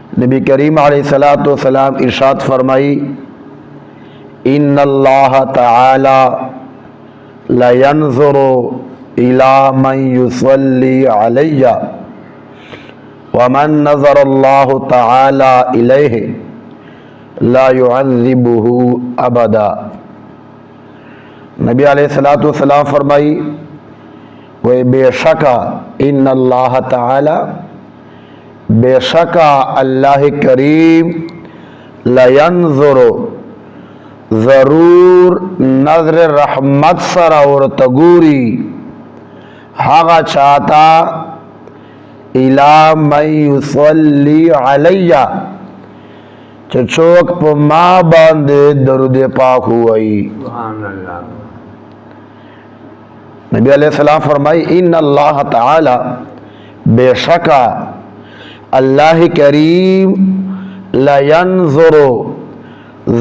नबी करीम अलैहिस्सलातु वस्सलाम इरशाद फरमाई, इन्नल्लाह तआला ला यंज़ुरु इला मन युसल्ली अलैया व मन नज़रल्लाहु तआला इलैहि ला युअज़्ज़िबुहु अबदा। नबी अलैहिस्सलातु वस्सलाम फरमाई, वह बेशका इन्नल्लाह तआला, बेशका अल्लाह करीम, ला यंज़ुरु, ज़रूर नज़र रहमत सर और तगूरी हागा चाहता, इला मन युसल्ली अलैया, चचोक पर माँ बांधे दरुद पाक हुई। नबी अलैहिस्सलाम फरमाई, इन्नल्लाह तआला, बेशका अल्लाह करीम, ला यंज़ुरु,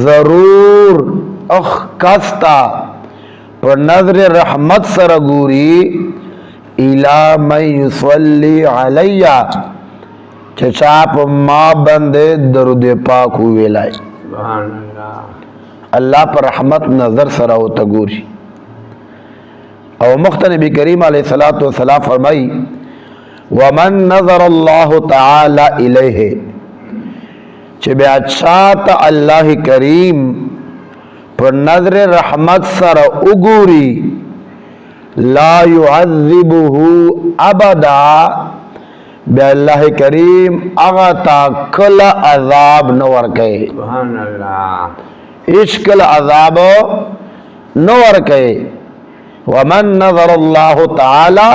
जरूर अखकस्ता पर नजर रहमत सरगूरी, इला मन युसल्ली अलैया, चचाप माँ बंदे दरुद पाक हुए लाए। अल्लाह पर रहमत नजर सरा तगूरी। और मुख्त नबी करीम अलैहिस्सलातु वस्सलाम फरमाई, वमन नज़रल्लाहु तआला इलैहि, चबे अच्छा त अल्लाह करीम पर नजर रहमत सर उगूरी, ला युअज़्ज़िबुहु अबदा, बे अल्लाह करीम अगता कल अजाब नवर कहे, इश्कल अजाब नवर कहे। वमन नज़रल्लाहु तआला